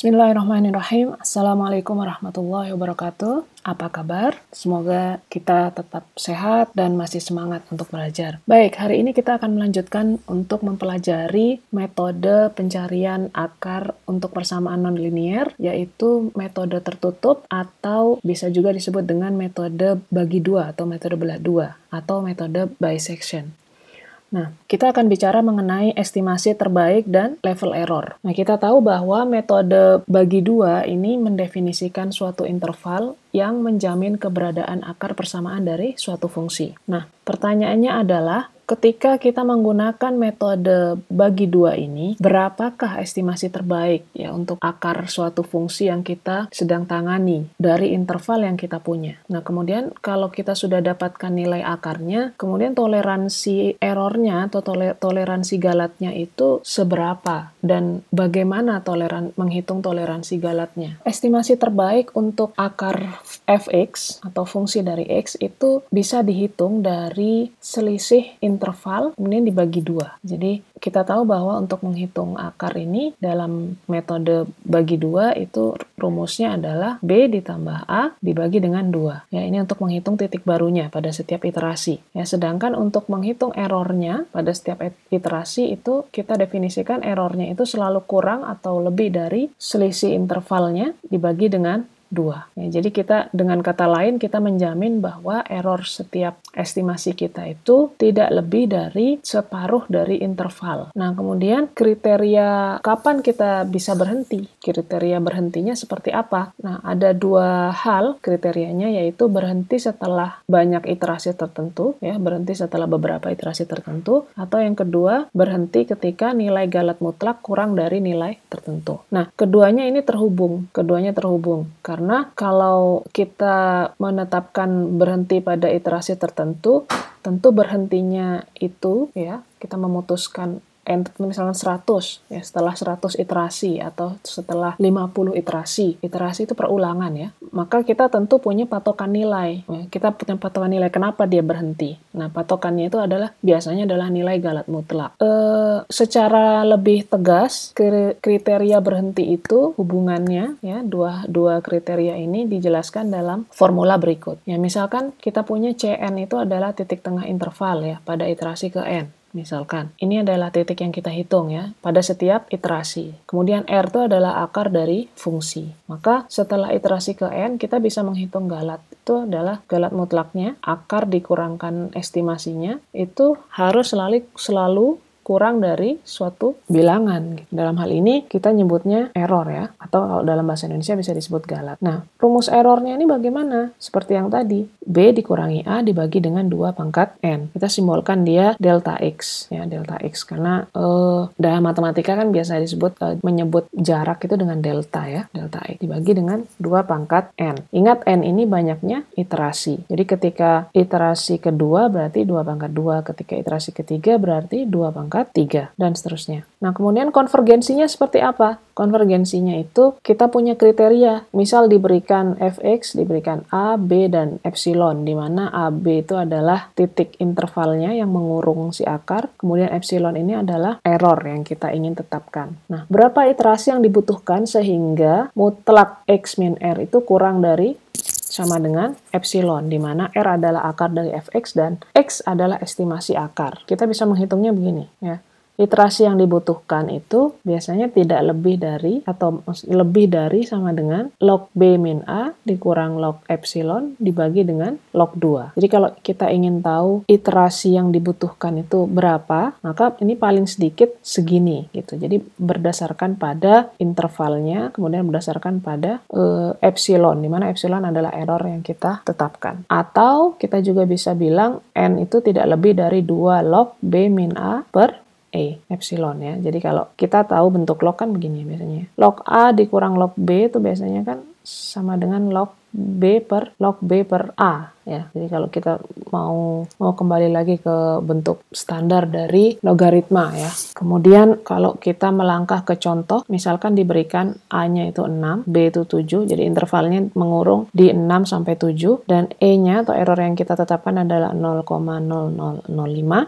Bismillahirrahmanirrahim. Assalamualaikum warahmatullahi wabarakatuh. Apa kabar? Semoga kita tetap sehat dan masih semangat untuk belajar. Baik, hari ini kita akan melanjutkan untuk mempelajari metode pencarian akar untuk persamaan nonlinier, yaitu metode tertutup atau bisa juga disebut dengan metode bagi dua atau metode belah dua atau metode bisection. Nah, kita akan bicara mengenai estimasi terbaik dan level error. Nah, kita tahu bahwa metode bagi dua ini mendefinisikan suatu interval yang menjamin keberadaan akar persamaan dari suatu fungsi. Nah, pertanyaannya adalah, ketika kita menggunakan metode bagi dua ini, berapakah estimasi terbaik ya untuk akar suatu fungsi yang kita sedang tangani dari interval yang kita punya. Nah, kemudian kalau kita sudah dapatkan nilai akarnya, kemudian toleransi errornya atau toleransi galatnya itu seberapa dan bagaimana menghitung toleransi galatnya. Estimasi terbaik untuk akar fx atau fungsi dari x itu bisa dihitung dari selisih interval kemudian dibagi dua. Jadi kita tahu bahwa untuk menghitung akar ini dalam metode bagi dua itu rumusnya adalah B ditambah A dibagi dengan 2. Ya, ini untuk menghitung titik barunya pada setiap iterasi. Ya, sedangkan untuk menghitung errornya pada setiap iterasi itu kita definisikan errornya itu selalu kurang atau lebih dari selisih intervalnya dibagi dengan 2. Ya, jadi kita dengan kata lain kita menjamin bahwa error setiap estimasi kita itu tidak lebih dari separuh dari interval. Nah, kemudian kriteria kapan kita bisa berhenti? Kriteria berhentinya seperti apa? Nah, ada dua hal kriterianya, yaitu berhenti setelah banyak iterasi tertentu, ya, berhenti setelah beberapa iterasi tertentu, atau yang kedua, berhenti ketika nilai galat mutlak kurang dari nilai tertentu. Nah, keduanya terhubung karena kalau kita menetapkan berhenti pada iterasi tertentu, tentu berhentinya itu ya kita memutuskan misalnya 100 ya, setelah 100 iterasi atau setelah 50 iterasi itu perulangan ya, maka kita tentu punya patokan nilai ya, kita punya patokan nilai kenapa dia berhenti. Nah, patokannya itu biasanya adalah nilai galat mutlak. Secara lebih tegas kriteria berhenti itu hubungannya ya, dua kriteria ini dijelaskan dalam formula berikut ya. Misalkan kita punya Cn itu adalah titik tengah interval ya pada iterasi ke n. Misalkan, ini adalah titik yang kita hitung ya, pada setiap iterasi. Kemudian R itu adalah akar dari fungsi. Maka setelah iterasi ke N, kita bisa menghitung galat. Itu adalah galat mutlaknya, akar dikurangkan estimasinya, itu harus selalu kurang dari suatu bilangan. Dalam hal ini kita nyebutnya error ya, atau kalau dalam bahasa Indonesia bisa disebut galat. Nah, rumus errornya ini bagaimana? Seperti yang tadi, B dikurangi A dibagi dengan 2 pangkat N. Kita simbolkan dia delta X ya, delta X karena dalam matematika kan biasa disebut menyebut jarak itu dengan delta ya, delta X dibagi dengan 2 pangkat N. Ingat N ini banyaknya iterasi. Jadi ketika iterasi kedua berarti 2 pangkat 2, ketika iterasi ketiga berarti 2 pangkat 3, dan seterusnya. Nah, kemudian konvergensinya seperti apa? Konvergensinya itu kita punya kriteria. Misal diberikan fx, diberikan a, b, dan epsilon, di mana a, b itu adalah titik intervalnya yang mengurung si akar, kemudian epsilon ini adalah error yang kita ingin tetapkan. Nah, berapa iterasi yang dibutuhkan sehingga mutlak x min r itu kurang dari sama dengan epsilon, di mana R adalah akar dari fx dan x adalah estimasi akar. Kita bisa menghitungnya begini ya. Iterasi yang dibutuhkan itu biasanya tidak lebih dari atau lebih dari sama dengan log B min A dikurang log epsilon dibagi dengan log 2. Jadi kalau kita ingin tahu iterasi yang dibutuhkan itu berapa, maka ini paling sedikit segini gitu. Jadi berdasarkan pada intervalnya, kemudian berdasarkan pada epsilon, di mana epsilon adalah error yang kita tetapkan. Atau kita juga bisa bilang N itu tidak lebih dari 2 log B min A per epsilon ya. Jadi kalau kita tahu bentuk log kan begini biasanya. Log A dikurang log B itu biasanya kan sama dengan log B per A ya. Jadi kalau kita mau kembali lagi ke bentuk standar dari logaritma ya. Kemudian kalau kita melangkah ke contoh, misalkan diberikan A-nya itu 6, B itu 7, jadi intervalnya mengurung di 6 sampai 7 dan E-nya atau error yang kita tetapkan adalah 0,0005,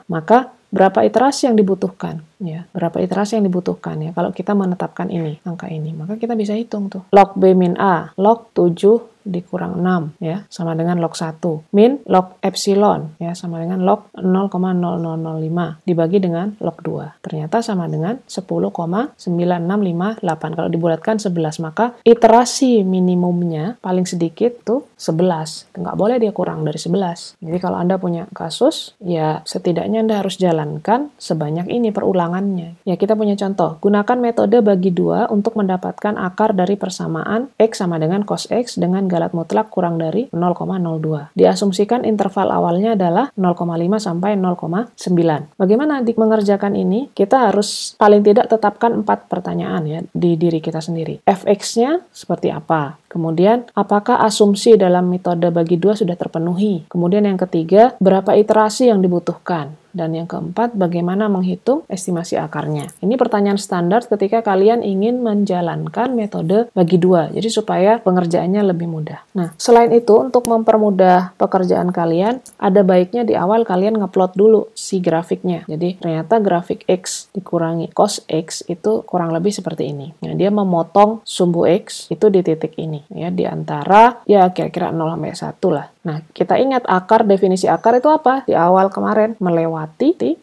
maka berapa iterasi yang dibutuhkan? ya, berapa iterasi yang dibutuhkan ya. Kalau kita menetapkan ini, angka ini, maka kita bisa hitung tuh. Log B min A, log 7 dikurang 6 ya, sama dengan log 1. Min log epsilon ya, sama dengan log 0,0005 dibagi dengan log 2. Ternyata sama dengan 10,9658. Kalau dibulatkan 11, maka iterasi minimumnya paling sedikit tuh 11. Nggak boleh dia kurang dari 11. Jadi kalau Anda punya kasus, ya setidaknya Anda harus jalankan sebanyak ini perulangannya. Ya, kita punya contoh. Gunakan metode bagi 2 untuk mendapatkan akar dari persamaan X sama dengan cos X dengan galat mutlak kurang dari 0,02. Diasumsikan interval awalnya adalah 0,5 sampai 0,9. Bagaimana mengerjakan ini? Kita harus paling tidak tetapkan 4 pertanyaan ya di diri kita sendiri. Fx-nya seperti apa? Kemudian, apakah asumsi dalam metode bagi 2 sudah terpenuhi? Kemudian yang ketiga, berapa iterasi yang dibutuhkan? Dan yang keempat, bagaimana menghitung estimasi akarnya? Ini pertanyaan standar ketika kalian ingin menjalankan metode bagi 2, jadi supaya pengerjaannya lebih mudah. Nah, selain itu, untuk mempermudah pekerjaan kalian, ada baiknya di awal kalian ngeplot dulu si grafiknya. Jadi, ternyata grafik X dikurangi cos X itu kurang lebih seperti ini. Nah, dia memotong sumbu X itu di titik ini, ya, di antara ya kira-kira 0 sampai 1 lah. Nah, kita ingat definisi akar itu apa? Di awal kemarin, melewati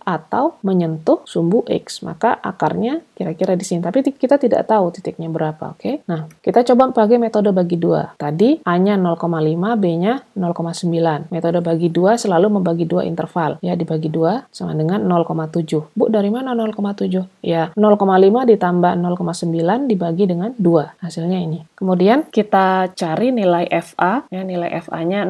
atau menyentuh sumbu X. Maka akarnya kira-kira di sini. Tapi kita tidak tahu titiknya berapa, oke? Nah, kita coba pakai metode bagi 2. Tadi A-nya 0,5, B-nya 0,9. Metode bagi 2 selalu membagi 2 interval. Ya, dibagi 2 sama dengan 0,7. Bu, dari mana 0,7? Ya, 0,5 ditambah 0,9 dibagi dengan 2. Hasilnya ini. Kemudian kita cari nilai FA. Ya, nilai FA-nya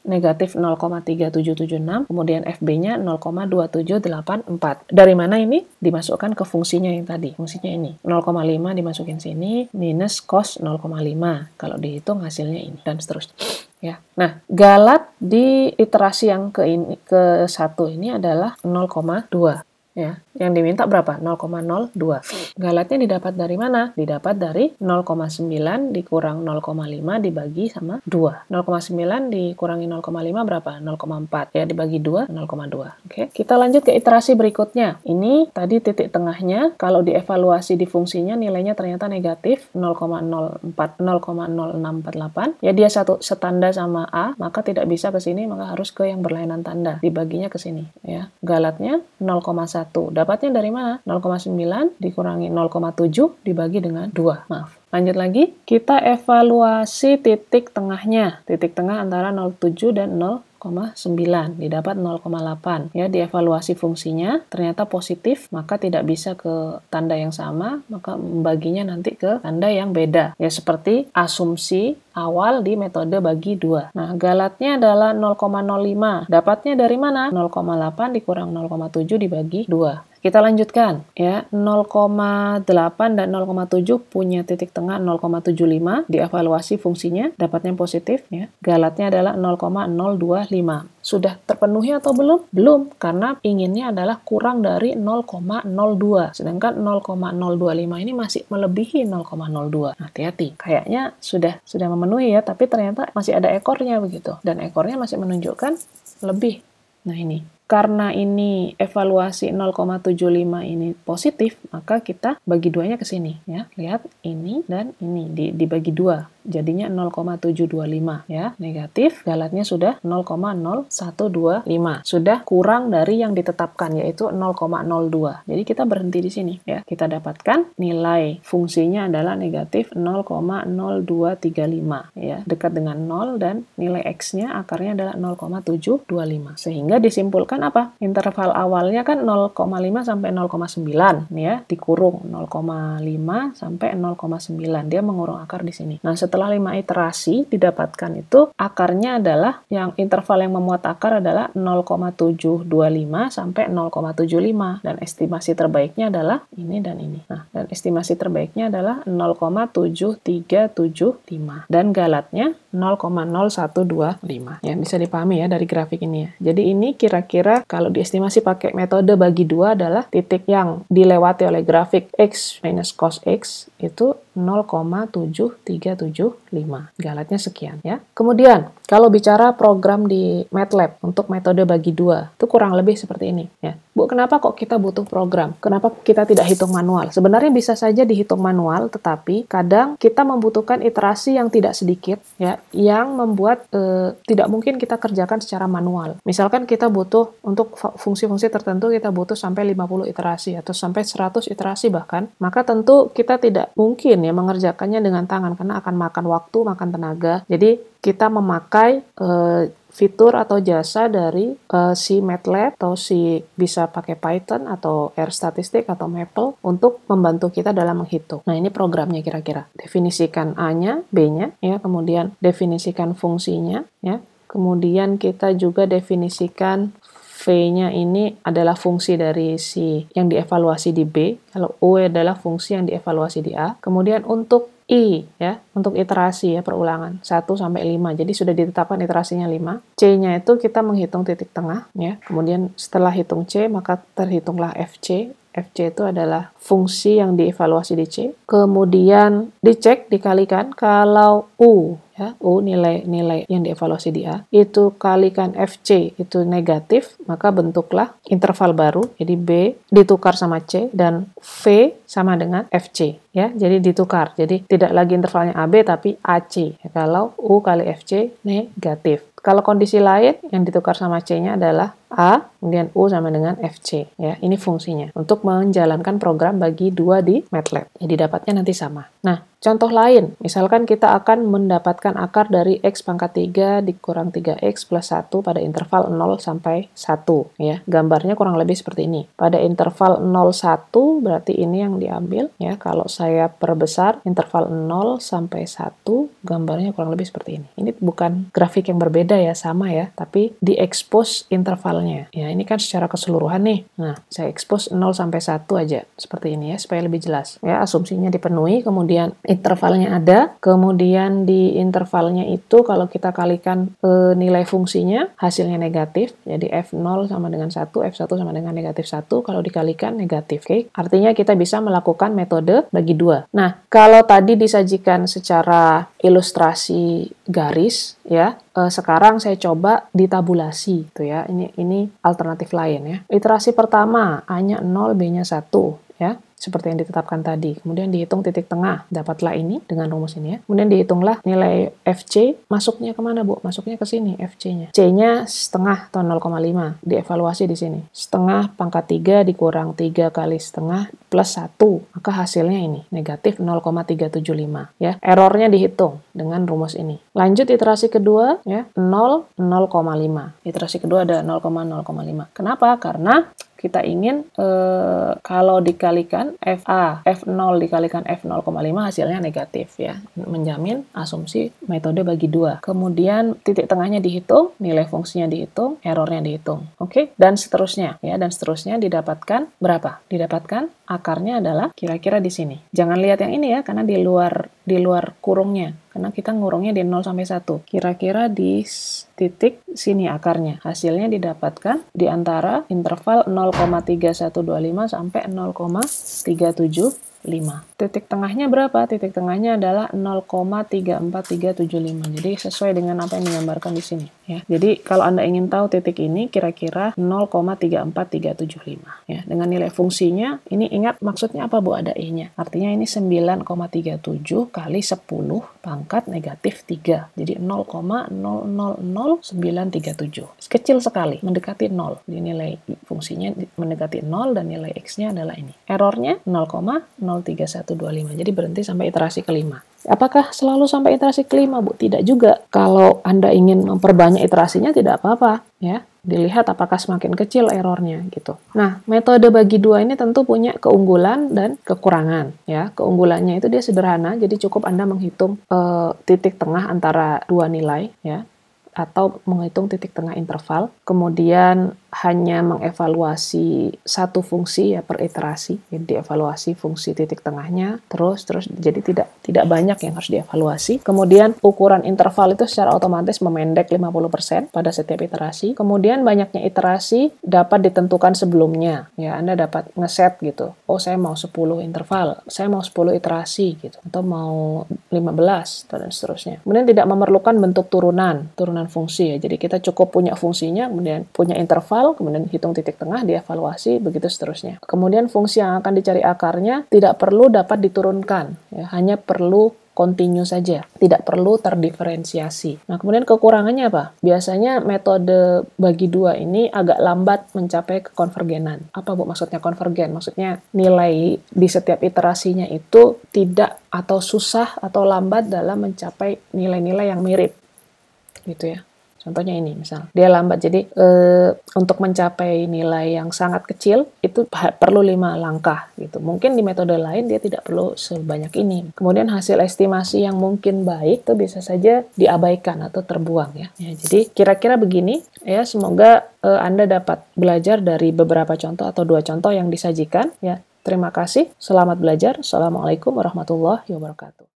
negatif 0,3776, kemudian FB-nya 0,2784. Dari mana ini? Dimasukkan ke fungsinya yang tadi. Fungsinya ini. 0,5 dimasukin sini, minus cos 0,5. Kalau dihitung hasilnya ini, dan seterusnya. Ya. Nah, galat di iterasi yang ke 1 ini adalah 0,2. Ya, yang diminta berapa? 0,02. Galatnya didapat dari mana? Didapat dari 0,9 dikurang 0,5 dibagi sama 2. 0,9 dikurangi 0,5 berapa? 0,4. Ya, dibagi 2, 0,2. Oke. Kita lanjut ke iterasi berikutnya. Ini tadi titik tengahnya, kalau dievaluasi di fungsinya nilainya ternyata negatif 0,0648. Ya, dia setanda sama A, maka tidak bisa ke sini, maka harus ke yang berlainan tanda. Dibaginya ke sini. Ya. Galatnya 0,1. Dapatnya dari mana? 0,9 dikurangi 0,7 dibagi dengan 2. Maaf. Lanjut lagi, kita evaluasi titik tengahnya. Titik tengah antara 0,7 dan 0,9. Didapat 0,8. Ya, dievaluasi fungsinya, ternyata positif, maka tidak bisa ke tanda yang sama, maka membaginya nanti ke tanda yang beda. Ya, seperti asumsi awal di metode bagi 2. Nah, galatnya adalah 0,05. Dapatnya dari mana? 0,8 dikurang 0,7 dibagi 2. Kita lanjutkan ya, 0,8 dan 0,7 punya titik tengah 0,75, dievaluasi fungsinya, dapatnya positif ya. Galatnya adalah 0,025. Sudah terpenuhi atau belum? Belum, karena inginnya adalah kurang dari 0,02. Sedangkan 0,025 ini masih melebihi 0,02. Hati-hati, kayaknya sudah memenuhi ya, tapi ternyata masih ada ekornya begitu. Dan ekornya masih menunjukkan lebih. Nah, ini. Karena ini evaluasi 0,75 ini positif, maka kita bagi duanya ke sini ya. Lihat ini dan ini dibagi 2. Jadinya 0,725 ya. Negatif, galatnya sudah 0,0125. Sudah kurang dari yang ditetapkan yaitu 0,02. Jadi kita berhenti di sini ya. Kita dapatkan nilai fungsinya adalah negatif 0,0235 ya. Dekat dengan 0 dan nilai X-nya akarnya adalah 0,725. Sehingga disimpulkan apa? Interval awalnya kan 0,5 sampai 0,9 ya, dikurung 0,5 sampai 0,9. Dia mengurung akar di sini. Nah, setelah 5 iterasi didapatkan itu akarnya adalah yang interval yang memuat akar adalah 0,725 sampai 0,75 dan estimasi terbaiknya adalah ini dan ini. Nah, dan estimasi terbaiknya adalah 0,7375 dan galatnya 0,0125. Ya, bisa dipahami ya dari grafik ini ya. Jadi ini kira-kira kalau diestimasi pakai metode bagi 2 adalah titik yang dilewati oleh grafik X minus cos X itu 0,7375. Galetnya sekian ya. Kemudian, kalau bicara program di MATLAB untuk metode bagi 2, itu kurang lebih seperti ini ya. Bu, kenapa kok kita butuh program? Kenapa kita tidak hitung manual? Sebenarnya bisa saja dihitung manual, tetapi kadang kita membutuhkan iterasi yang tidak sedikit ya, yang membuat tidak mungkin kita kerjakan secara manual. Misalkan kita butuh untuk fungsi-fungsi tertentu kita butuh sampai 50 iterasi atau sampai 100 iterasi bahkan, maka tentu kita tidak mungkin ya mengerjakannya dengan tangan karena akan makan waktu, makan tenaga. Jadi kita memakai fitur atau jasa dari si MATLAB atau si bisa pakai Python atau R Statistik atau Maple untuk membantu kita dalam menghitung. Nah, ini programnya kira-kira. Definisikan A-nya, B-nya, ya, kemudian definisikan fungsinya, ya. Kemudian kita juga definisikan V-nya ini adalah fungsi dari si yang dievaluasi di B. Kalau U adalah fungsi yang dievaluasi di A. Kemudian untuk I, ya, untuk iterasi ya, perulangan 1 sampai 5. Jadi sudah ditetapkan iterasinya 5. C-nya itu kita menghitung titik tengah, ya. Kemudian setelah hitung C, maka terhitunglah FC. FC itu adalah fungsi yang dievaluasi di C. Kemudian dicek, dikalikan kalau U, ya, U nilai yang dievaluasi di A, itu kalikan FC itu negatif, maka bentuklah interval baru. Jadi B ditukar sama C dan V sama dengan FC, ya. Jadi ditukar. Jadi tidak lagi intervalnya AB tapi AC. Ya, kalau U kali FC negatif. Kalau kondisi lain yang ditukar sama C-nya adalah A, kemudian U sama dengan FC. Ya, ini fungsinya untuk menjalankan program bagi 2 di MATLAB. Jadi dapatnya nanti sama. Nah, contoh lain, misalkan kita akan mendapatkan akar dari X pangkat 3 dikurang 3X plus 1 pada interval 0 sampai 1. Ya, gambarnya kurang lebih seperti ini. Pada interval 0,1 berarti ini yang diambil. Ya, kalau saya perbesar interval 0 sampai 1, gambarnya kurang lebih seperti ini. Ini bukan grafik yang berbeda ya, sama ya, tapi di-expose intervalnya. Ya, ini kan secara keseluruhan nih. Nah, saya expose 0 sampai 1 aja. Seperti ini ya, supaya lebih jelas. Ya, asumsinya dipenuhi, kemudian intervalnya ada, kemudian di intervalnya itu kalau kita kalikan nilai fungsinya, hasilnya negatif, jadi F0 sama dengan 1, F1 sama dengan negatif 1, kalau dikalikan negatif. Oke? Artinya kita bisa melakukan metode bagi 2. Nah, kalau tadi disajikan secara ilustrasi garis, ya, sekarang saya coba ditabulasi, gitu ya. Ini alternatif lain ya. Iterasi pertama, A-nya 0, B-nya 1, ya. Seperti yang ditetapkan tadi. Kemudian dihitung titik tengah. Dapatlah ini dengan rumus ini ya. Kemudian dihitunglah nilai FC. Masuknya kemana, Bu? Masuknya ke sini, FC-nya. C-nya setengah atau 0,5. Dievaluasi di sini. Setengah pangkat 3 dikurang 3 kali setengah plus 1. Maka hasilnya ini. Negatif 0,375. Ya. Errornya dihitung dengan rumus ini. Lanjut iterasi kedua. Ya. 0, 0,5. Iterasi kedua ada 0,0,5. Kenapa? Karena kita ingin kalau dikalikan F0 dikalikan F0,5 hasilnya negatif ya. Menjamin asumsi metode bagi 2. Kemudian titik tengahnya dihitung, nilai fungsinya dihitung, errornya dihitung. Oke? Dan seterusnya ya, dan seterusnya didapatkan berapa? Didapatkan akarnya adalah kira-kira di sini. Jangan lihat yang ini ya, karena di luar kurungnya. Karena kita ngurungnya di 0 sampai 1. Kira-kira di titik sini akarnya. Hasilnya didapatkan di antara interval 0,3125 sampai 0,375. Titik tengahnya berapa? Titik tengahnya adalah 0,34375. Jadi sesuai dengan apa yang digambarkan di sini ya. Jadi kalau Anda ingin tahu titik ini kira-kira 0,34375 ya. Dengan nilai fungsinya ini ingat maksudnya apa, Bu? Ada i-nya. Artinya ini 9,37 kali 10 pangkat negatif 3. Jadi 0,000937. Kecil sekali, mendekati 0. Jadi nilai fungsinya mendekati 0 dan nilai x-nya adalah ini. Errornya 0,03125. Jadi berhenti sampai iterasi kelima. Apakah selalu sampai iterasi kelima, Bu? Tidak juga. Kalau Anda ingin memperbanyak iterasinya tidak apa-apa, ya. Dilihat apakah semakin kecil errornya gitu. Nah, metode bagi 2 ini tentu punya keunggulan dan kekurangan, ya. Keunggulannya itu dia sederhana, jadi cukup Anda menghitung titik tengah antara dua nilai, ya, atau menghitung titik tengah interval. Kemudian hanya mengevaluasi satu fungsi ya per iterasi, jadi dievaluasi fungsi titik tengahnya terus jadi tidak banyak yang harus dievaluasi. Kemudian ukuran interval itu secara otomatis memendek 50% pada setiap iterasi. Kemudian banyaknya iterasi dapat ditentukan sebelumnya. Ya, Anda dapat ngeset gitu. Oh, saya mau 10 interval, saya mau 10 iterasi gitu, atau mau 15 dan seterusnya. Kemudian tidak memerlukan bentuk turunan fungsi ya. Jadi kita cukup punya fungsinya, kemudian punya interval, kemudian hitung titik tengah, dievaluasi, begitu seterusnya. Kemudian fungsi yang akan dicari akarnya tidak perlu dapat diturunkan, ya, hanya perlu continue saja, tidak perlu terdiferensiasi. Nah, kemudian kekurangannya apa? Biasanya metode bagi dua ini agak lambat mencapai kekonvergenan. Apa Bu maksudnya konvergen? Maksudnya nilai di setiap iterasinya itu tidak atau susah atau lambat dalam mencapai nilai-nilai yang mirip, gitu ya. Contohnya ini, misal dia lambat, jadi untuk mencapai nilai yang sangat kecil itu perlu 5 langkah gitu. Mungkin di metode lain dia tidak perlu sebanyak ini. Kemudian hasil estimasi yang mungkin baik itu bisa saja diabaikan atau terbuang ya. Jadi kira-kira begini ya. Semoga Anda dapat belajar dari beberapa contoh atau 2 contoh yang disajikan ya. Terima kasih, selamat belajar. Assalamualaikum warahmatullahi wabarakatuh.